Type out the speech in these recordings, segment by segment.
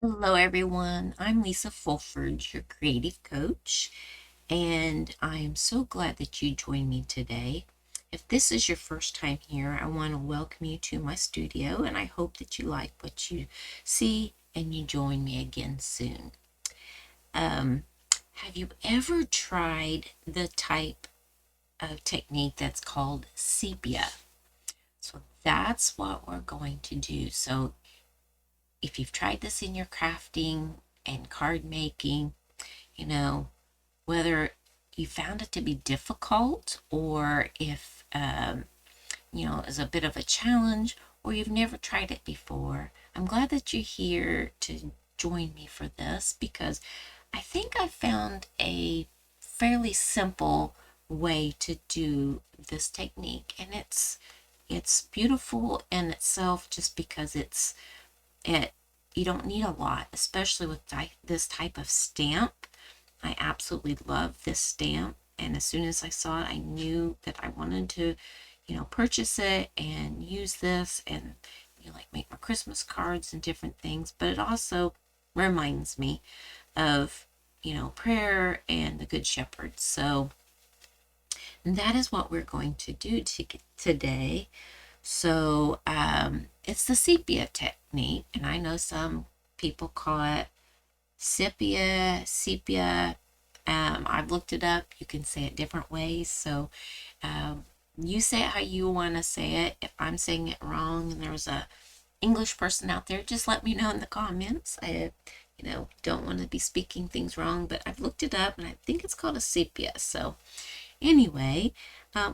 Hello, everyone. I'm Lisa Fulford, your creative coach, and I am so glad that you joined me today. If this is your first time here, I want to welcome you to my studio, and I hope that you like what you see and you join me again soon. Um, have you ever tried the type of technique that's called sepia? So that's what we're going to do. So if you've tried this in your crafting and card making, you know, whether you found it to be difficult or if, is a bit of a challenge or you've never tried it before, I'm glad that you're here to join me for this because I think I found a fairly simple way to do this technique, and it's beautiful in itself just because it you don't need a lot, especially with this type of stamp. I absolutely love this stamp, and as soon as I saw it, I knew that I wanted to, purchase it and use this and like make my Christmas cards and different things. But it also reminds me of prayer and the Good Shepherd. So that is what we're going to do today. So it's the sepia technique, and I know some people call it sepia. I've looked it up. You can say it different ways. So you say it how you want to say it. If I'm saying it wrong and there's a English person out there, just let me know in the comments. I, don't want to be speaking things wrong, but I've looked it up and I think it's called a sepia. So anyway,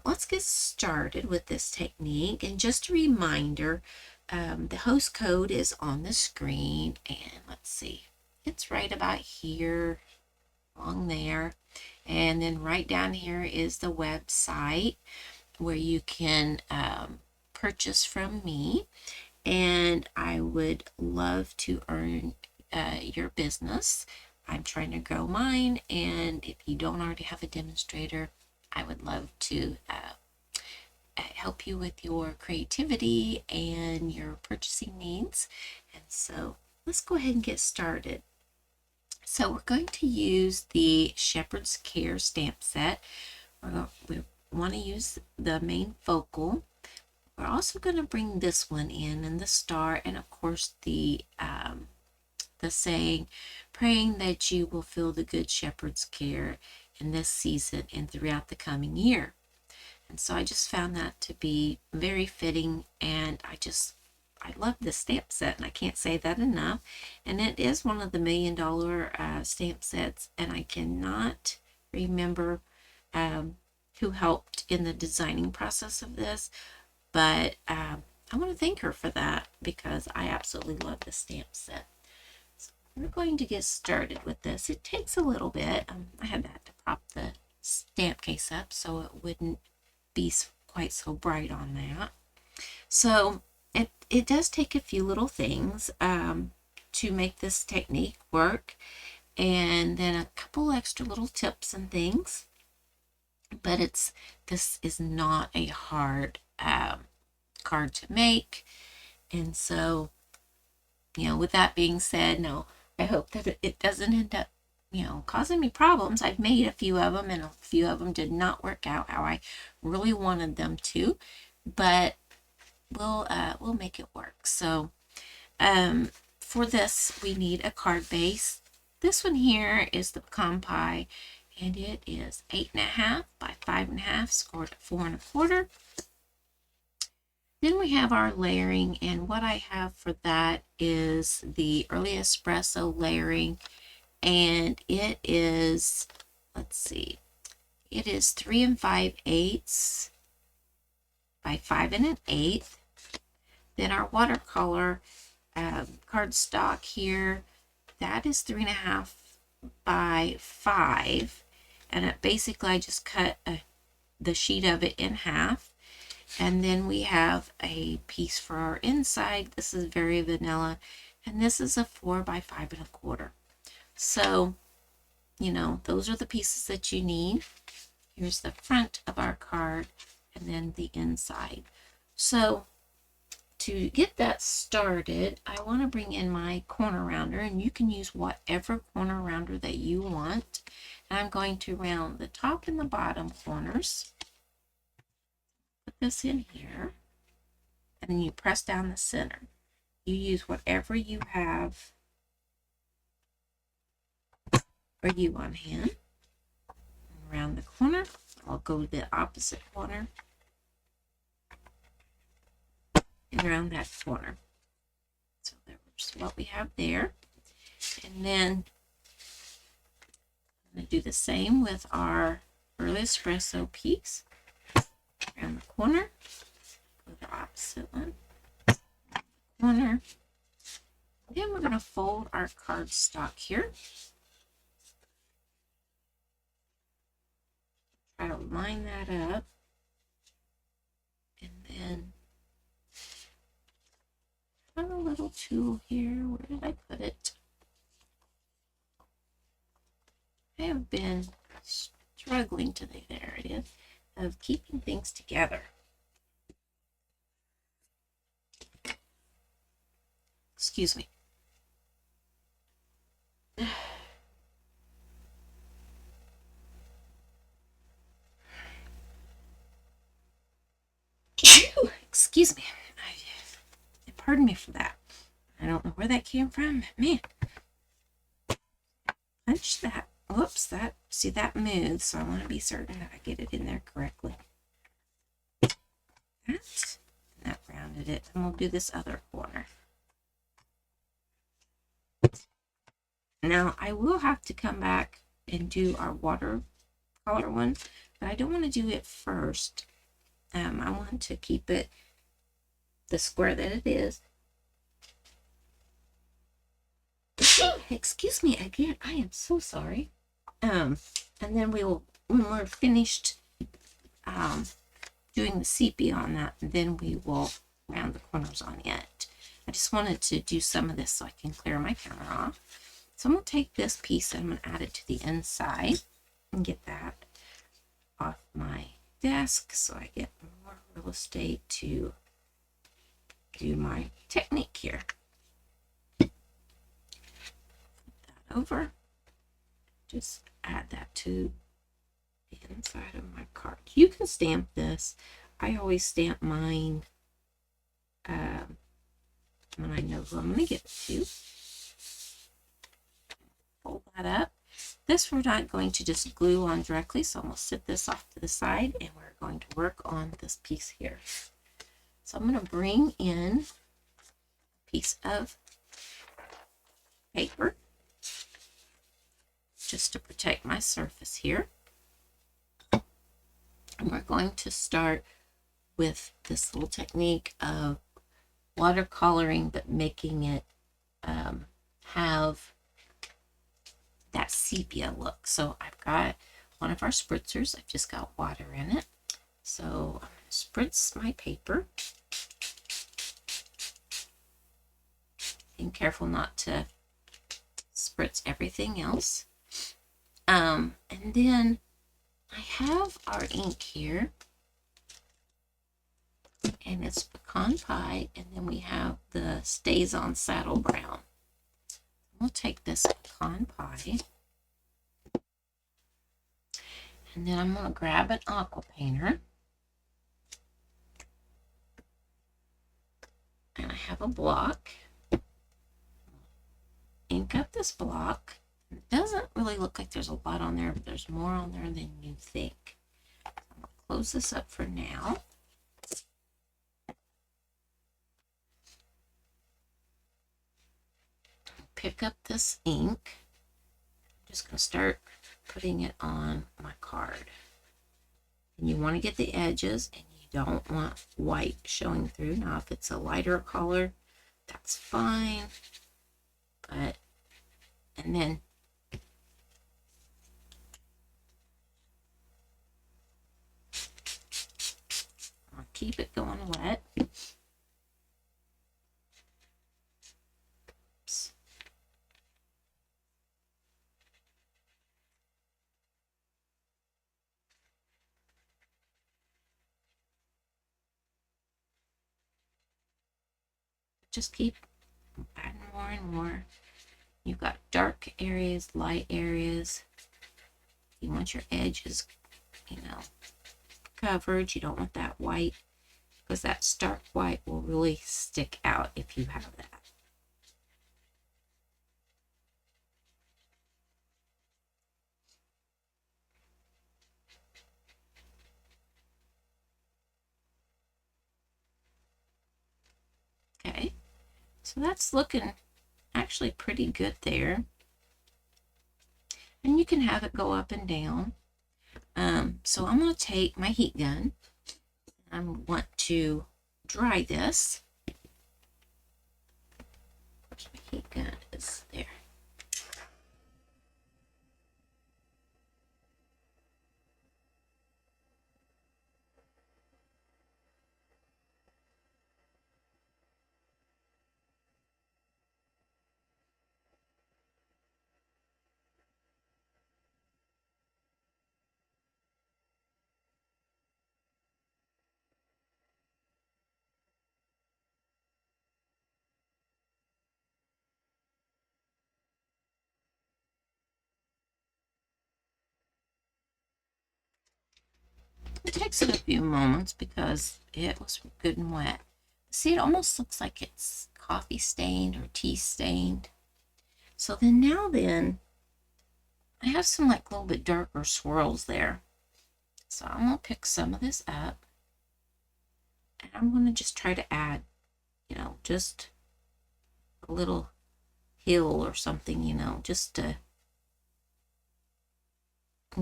let's get started with this technique. And just a reminder, the host code is on the screen, and let's see, it's right about here, along there. And then right down here is the website where you can purchase from me. And I would love to earn your business. I'm trying to grow mine, and if you don't already have a demonstrator, I would love to help you with your creativity and your purchasing needs. And so let's go ahead and get started. So we're going to use the Shepherd's Care stamp set. We want to use the main focal. We're also going to bring this one in, and the star, and of course the saying, praying that you will feel the Good Shepherd's care in this season and throughout the coming year. And so I just found that to be very fitting, and I love this stamp set, and I can't say that enough. And it is one of the $1 million stamp sets, and I cannot remember who helped in the designing process of this, but I want to thank her for that because I absolutely love this stamp set. So we're going to get started with this. It takes a little bit. I had to prop the stamp case up so it wouldn't be quite so bright on that. So it does take a few little things to make this technique work, and then a couple extra little tips and things. But this is not a hard card to make, and so with that being said, no, I hope that it doesn't end up causing me problems. I've made a few of them, and a few of them did not work out how I really wanted them to, but we'll make it work. So for this, we need a card base. This one here is the pecan pie, and it is 8.5 by 5.5, scored at 4 1/4. Then we have our layering, and what I have for that is the early espresso layering, and it is, let's see, it is 3 5/8 by 5 1/8. Then our watercolor cardstock here, that is 3.5 by 5, and basically I just cut the sheet of it in half. And then we have a piece for our inside. This is very vanilla, and this is a 4 by 5 1/4. So those are the pieces that you need. Here's the front of our card, and then the inside. So to get that started, I want to bring in my corner rounder, and you can use whatever corner rounder that you want. And I'm going to round the top and the bottom corners. Put this in here, and then you press down the center. You use whatever you have for you on hand. Around the corner, I'll go to the opposite corner and around that corner. So that's what we have there. And then I'm going to do the same with our early espresso piece. Around the corner, go to the opposite one, corner. Then we're going to fold our cardstock here. Try to line that up. And then I have a little tool here. Where did I put it? I have been struggling today. There it is. Of keeping things together. Excuse me. Excuse me. Pardon me for that. I don't know where that came from. Man. Punch that. Whoops, see that moves, so I want to be certain that I get it in there correctly. That rounded it. And we'll do this other corner. Now I will have to come back and do our watercolor one, but I don't want to do it first. I want to keep it the square that it is. Excuse me again. I am so sorry. And then we'll, when we're finished doing the sepia on that, then we will round the corners on it. I just wanted to do some of this so I can clear my counter off. So I'm going to take this piece and I'm going to add it to the inside and get that off my desk so I get more real estate to do my technique here. Flip that over. Just add that to the inside of my card. You can stamp this. I always stamp mine when I know who I'm going to give it to. Fold that up. This we're not going to just glue on directly, so I'm going to set this off to the side and we're going to work on this piece here. So I'm going to bring in a piece of paper just to protect my surface here. And we're going to start with this little technique of watercoloring, but making it have that sepia look. So I've got one of our spritzers. I've just got water in it. So I'm going to spritz my paper. Being careful not to spritz everything else. And then I have our ink here. And it's pecan pie. And then we have the Stays on Saddle Brown. We'll take this pecan pie. And then I'm going to grab an aqua painter. And I have a block. Ink up this block. It doesn't really look like there's a lot on there, but there's more on there than you think. I'm going to close this up for now. Pick up this ink. I'm just going to start putting it on my card. And you want to get the edges, and you don't want white showing through. Now, if it's a lighter color, that's fine. But, and then I'll keep it going wet. just keep adding more and more. You've got dark areas, light areas. You want your edges, covered. You don't want that white, because that stark white will really stick out if you have that. Okay, so that's looking actually pretty good there. And you can have it go up and down. So I'm going to take my heat gun. I want to dry this. Where's my heat gun? Is there. It takes it a few moments because it was good and wet. See, it almost looks like it's coffee stained or tea stained. So then I have some like a little bit darker swirls there. So I'm going to pick some of this up, and I'm going to just try to add, just a little hill or something, just to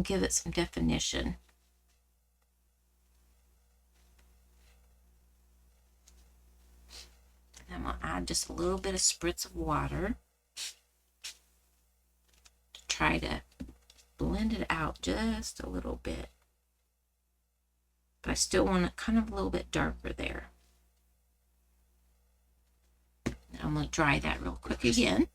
give it some definition. And I'm going to add just a little bit of spritz of water to try to blend it out just a little bit. But I still want it kind of a little bit darker there. Now I'm going to dry that real quick again.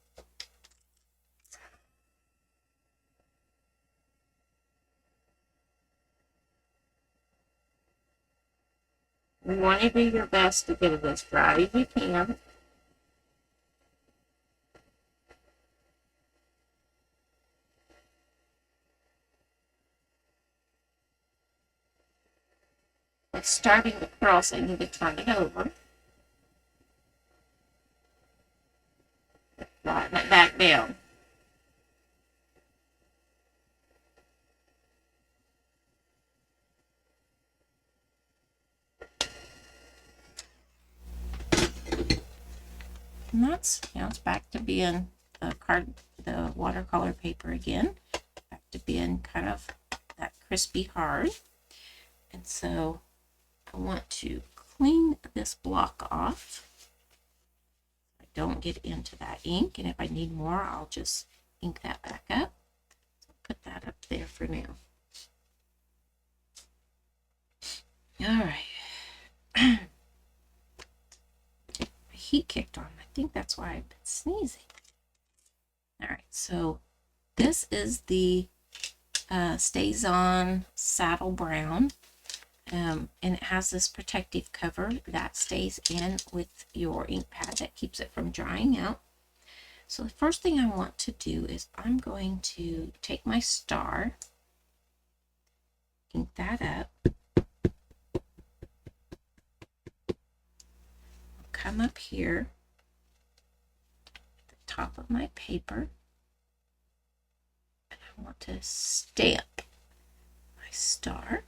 You want to do your best to get it as dry as you can. It's starting to curl, so I need to turn it over. Flatten it back down. And that's, it's back to being the watercolor paper again. Back to being kind of that crispy hard. And so I want to clean this block off. I don't get into that ink, and if I need more, I'll just ink that back up. So I'll put that up there for now. All right. My heat kicked on. I think that's why I've been sneezing. All right, so this is the Stays On Saddle Brown. And it has this protective cover that stays in with your ink pad that keeps it from drying out. So the first thing I want to do is I'm going to take my star, ink that up, come up here at the top of my paper, and I want to stamp my star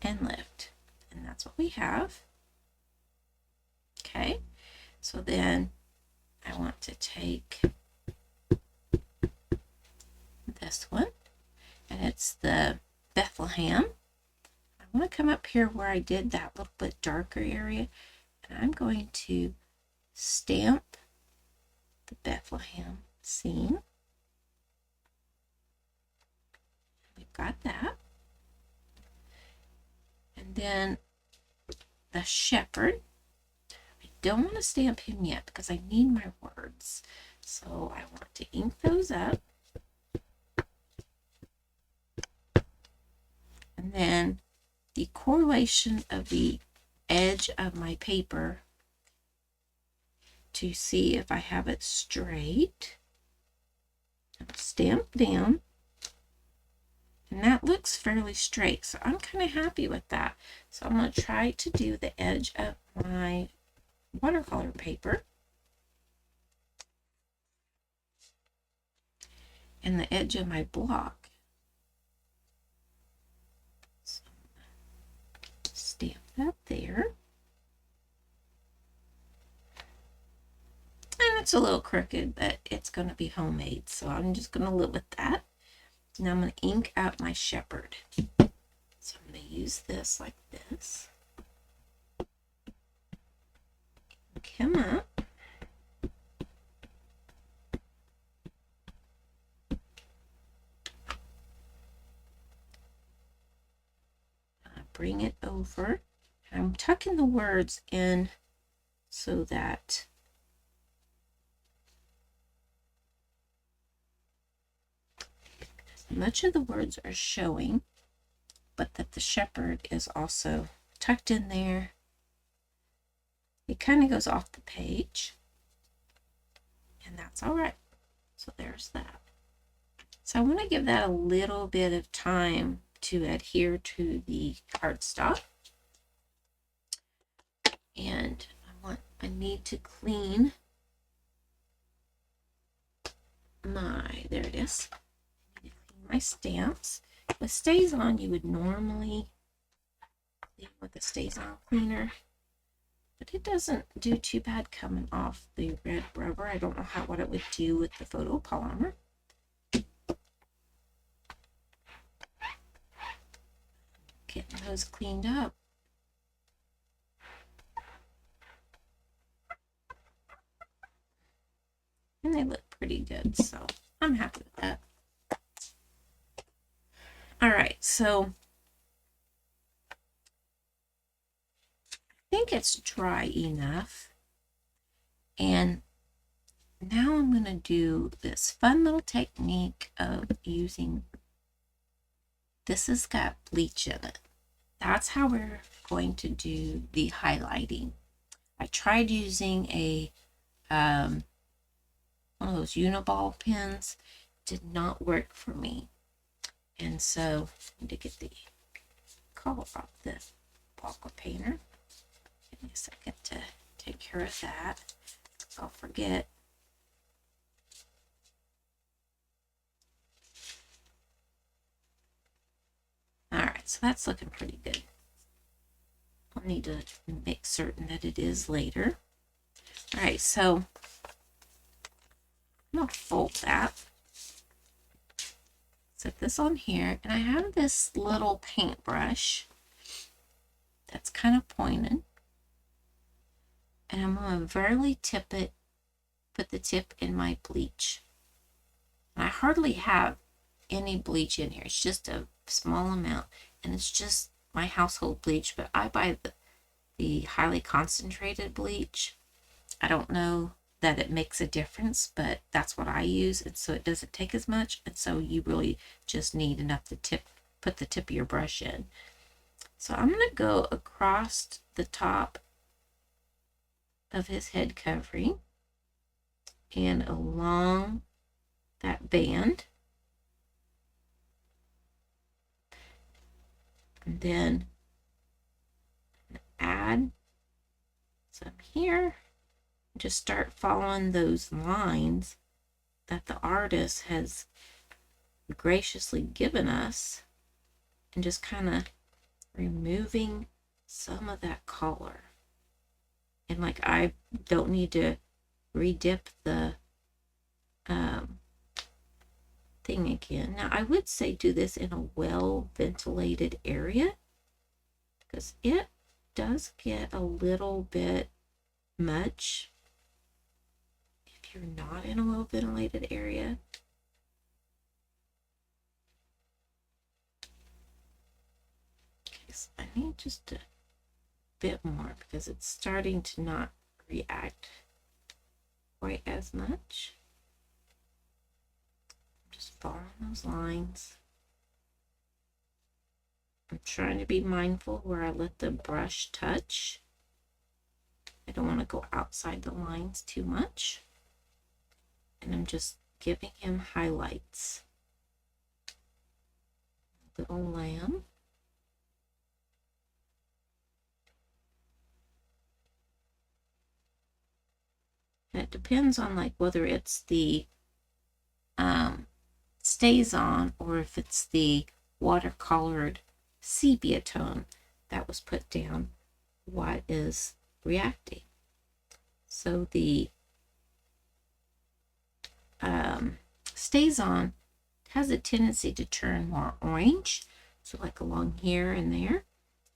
and lift, and that's what we have. Okay, so then I want to take this one, and it's the Bethlehem. I want to come up here where I did that little bit darker area, and I'm going to stamp the Bethlehem scene. We've got that. And then the shepherd, I don't want to stamp him yet because I need my words. So I want to ink those up. And then the correlation of the edge of my paper to see if I have it straight. Stamp down, and that looks fairly straight, so I'm kind of happy with that. So I'm going to try to do the edge of my watercolor paper and the edge of my block. So stamp that there. And it's a little crooked, but it's going to be homemade, so I'm just going to live with that. Now I'm going to ink out my shepherd. So I'm going to use this like this. Ink him up. I bring it over. I'm tucking the words in so that much of the words are showing, but that the shepherd is also tucked in there. It kind of goes off the page, and that's all right. So there's that. So I want to give that a little bit of time to adhere to the cardstock. And I need to clean there it is. My stamps. With Stays-On, you would normally leave with a Stays-On cleaner, but it doesn't do too bad coming off the red rubber. I don't know what it would do with the photopolymer. Getting those cleaned up. And they look pretty good, so I'm happy with that. All right, so I think it's dry enough. And now I'm going to do this fun little technique of using, this has got bleach in it. That's how we're going to do the highlighting. I tried using a one of those Uniball pens. Did not work for me. And so I need to get the color off the aqua painter. Give me a second to take care of that. I'll forget. All right, so that's looking pretty good. I'll need to make certain that it is later. All right, so I'm gonna fold that. Set this on here, and I have this little paintbrush that's kind of pointed, and I'm going to very tip it, put the tip in my bleach. And I hardly have any bleach in here. It's just a small amount, and it's just my household bleach, but I buy the highly concentrated bleach. I don't know that it makes a difference, but that's what I use, and so it doesn't take as much, and so you really just need enough to put the tip of your brush in. So I'm going to go across the top of his head covering and along that band, and then add some here. Just start following those lines that the artist has graciously given us, and just kind of removing some of that color. And like, I don't need to redip the thing again. Now I would say do this in a well ventilated area, because it does get a little bit much if you're not in a well ventilated area. Okay, so I need just a bit more because it's starting to not react quite as much. Just following those lines. I'm trying to be mindful where I let the brush touch. I don't want to go outside the lines too much. And I'm just giving him highlights. Little lamb. And it depends on like whether it's the stays on or if it's the watercolored sepia tone that was put down, what is reacting. So the stays on has a tendency to turn more orange, so like along here and there,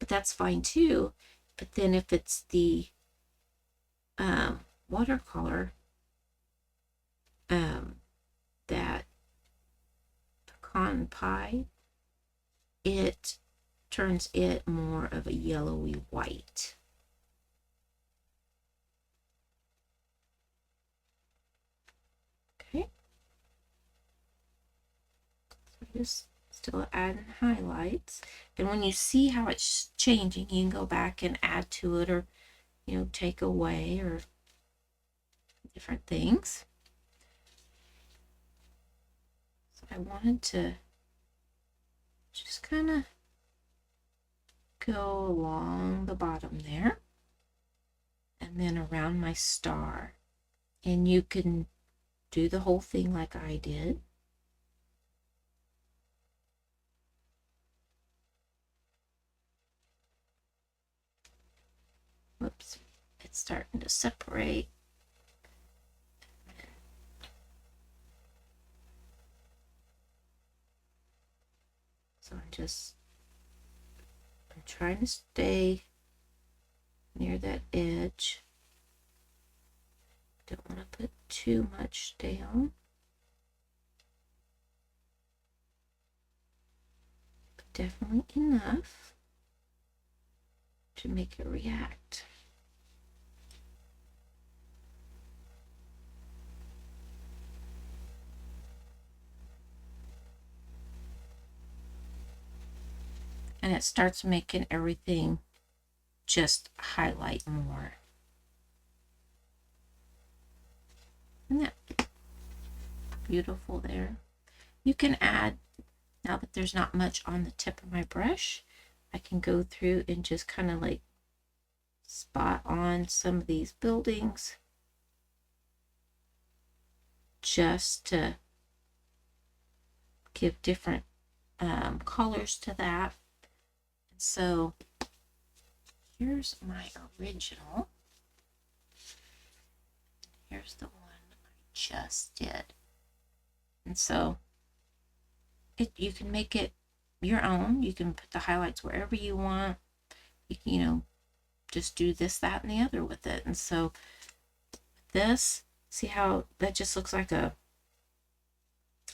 but that's fine too. But then if it's the watercolor, that pecan pie, it turns it more of a yellowy white. Okay. So just still adding highlights. And when you see how it's changing, you can go back and add to it, or, you know, take away, or different things. So I wanted to just kind of go along the bottom there and then around my star. And you can do the whole thing like I did. Whoops, it's starting to separate. So I'm trying to stay near that edge. Don't want to put too much down. But definitely enough to make it react. And it starts making everything just highlight more. Isn't that beautiful there? You can add, now that there's not much on the tip of my brush, I can go through and just kind of like spot on some of these buildings just to give different colors to that. And so here's my original. Here's the one I just did. And so you can make it your own. You can put the highlights wherever you want. You can, you know, just do this, that, and the other with it. And so this, see how that just looks like a,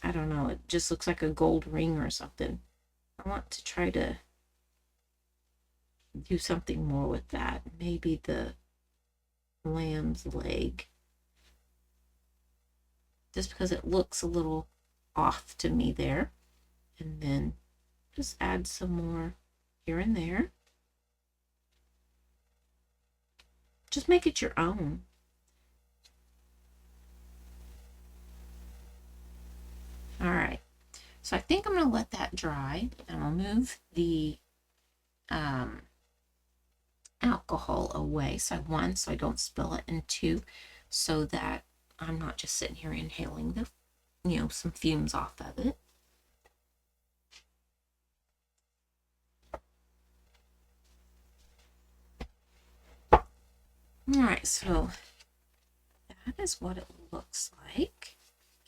I don't know, it just looks like a gold ring or something. I want to try to do something more with that. Maybe the lamb's leg. Just because it looks a little off to me there. And then just add some more here and there. Just make it your own. All right. So I think I'm going to let that dry, and I'll move the alcohol away. So one, so I don't spill it, and two, so that I'm not just sitting here inhaling the, you know, some fumes off of it. All right, so that is what it looks like.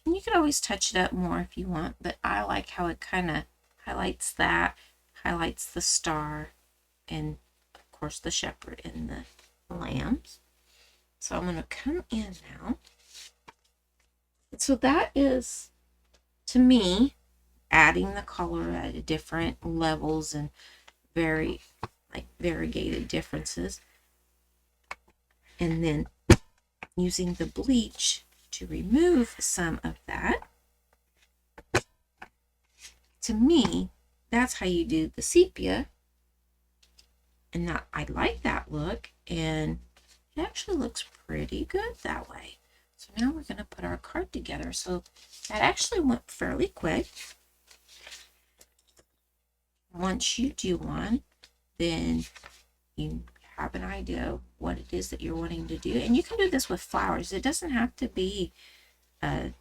And you can always touch it up more if you want, but I like how it kind of highlights that, highlights the star, and of course the shepherd and the lambs. So I'm going to come in now. So that is, to me, adding the color at different levels and very variegated differences. And then using the bleach to remove some of that. To me, that's how you do the sepia. And that, I like that look, and it actually looks pretty good that way. So now we're going to put our card together. So that actually went fairly quick. Once you do one, then you have an idea of what it is that you're wanting to do. And you can do this with flowers. It doesn't have to be the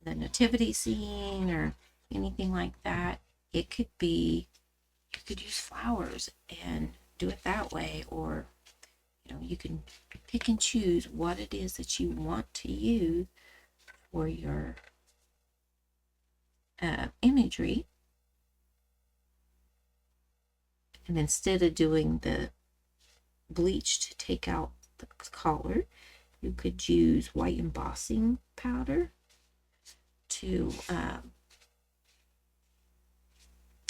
nativity scene or anything like that. It could be, you could use flowers and do it that way, or you can pick and choose what it is that you want to use for your imagery. And instead of doing the bleach to take out the color, you could use white embossing powder to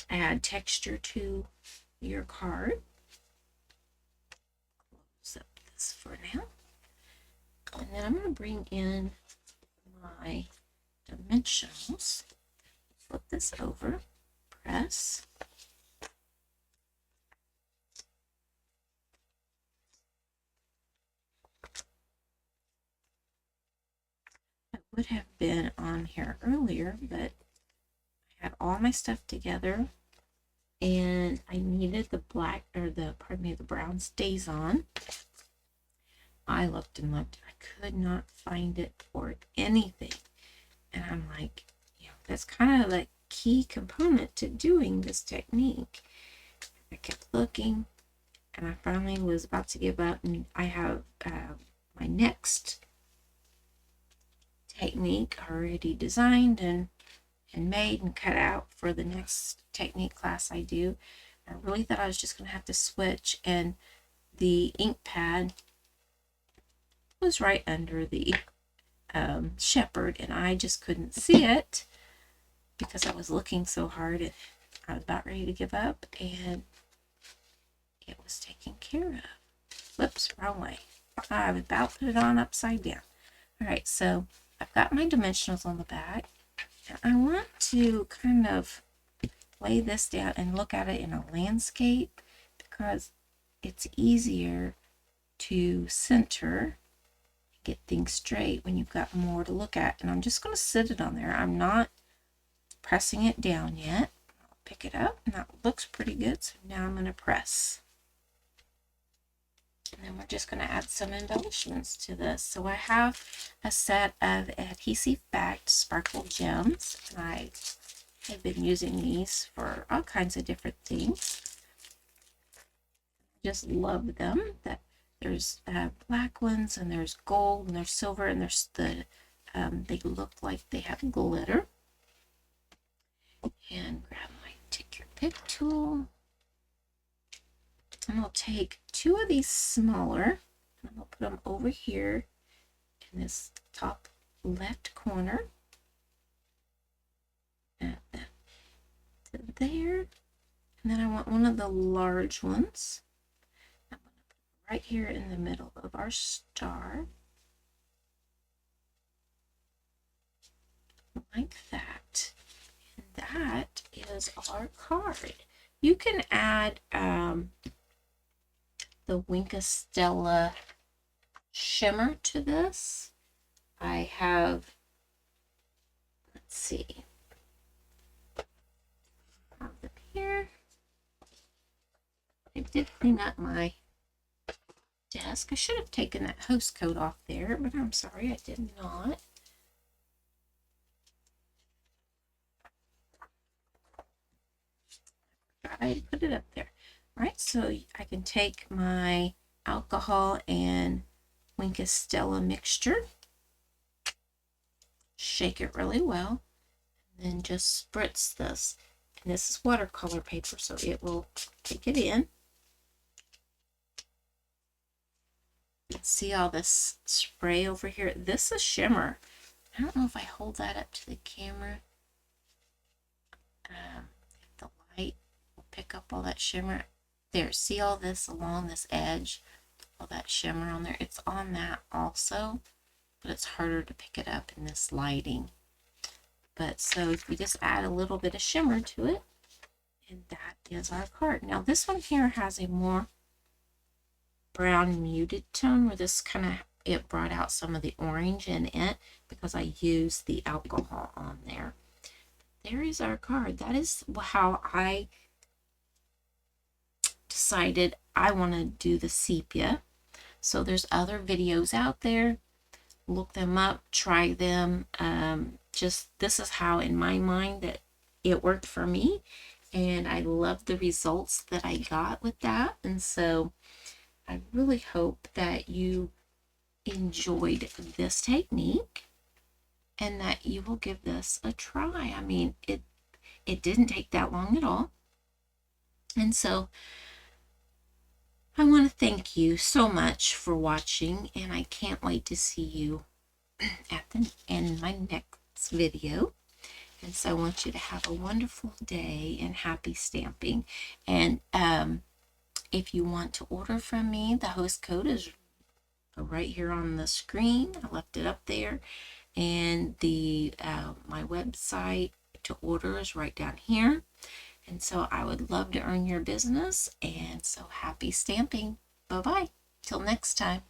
add texture to your card. Close up this for now. And then I'm going to bring in my dimensionals. Flip this over, press. It would have been on here earlier, but I had all my stuff together and I needed the black, or the brown stays on. I looked and looked, I could not find it for anything. And I'm like, that's kind of the key component to doing this technique. I kept looking, and I finally was about to give up, and I have my next technique already designed and made and cut out for the next technique class I do. I really thought I was just going to have to switch, and the ink pad was right under the shepherd, and I just couldn't see it because I was looking so hard, and I was about ready to give up, and it was taken care of. Whoops, wrong way. I was about to put it on upside down. All right, so I've got my dimensionals on the back, and I want to kind of lay this down and look at it in a landscape because it's easier to center, get things straight when you've got more to look at. And I'm just going to sit it on there. I'm not pressing it down yet. I'll pick it up, and that looks pretty good. So now I'm going to press. And then we're just going to add some embellishments to this. So I have a set of adhesive backed sparkle gems, and I have been using these for all kinds of different things. Just love them. That there's black ones, and there's gold, and there's silver, and there's the they look like they have glitter. And grab my take your pick tool, and I'll take two of these smaller, and I'll put them over here in this top left corner, and to there. And then I want one of the large ones. I'm going to put it right here in the middle of our star, like that. And that is our card. You can add the Winka Stella shimmer to this. I have, let's see, up here. I did clean up my desk. I should have taken that host coat off there, but I'm sorry I did not. I put it up there. All right, so I can take my alcohol and Winka Stella mixture, shake it really well, and then just spritz this. And this is watercolor paper, so it will take it in. See all this spray over here? This is shimmer. I don't know if I hold that up to the camera. If the light will pick up all that shimmer. There, see all this along this edge? All that shimmer on there. It's on that also, but it's harder to pick it up in this lighting. But so if we just add a little bit of shimmer to it, And that is our card. Now this one here has a more brown muted tone, where this kind of, it brought out some of the orange in it because I used the alcohol on there. There is our card. That is how I decided I want to do the sepia. So there's other videos out there. Look them up, try them. Just this is how in my mind that it worked for me, and I love the results that I got with that. And so I really hope that you enjoyed this technique and that you will give this a try. I mean, it didn't take that long at all. And so I want to thank you so much for watching, and I can't wait to see you in my next video. And so I want you to have a wonderful day and happy stamping. And if you want to order from me, the host code is right here on the screen. I left it up there. And the my website to order is right down here. And so I would love to earn your business. And so happy stamping. Bye-bye. Till next time.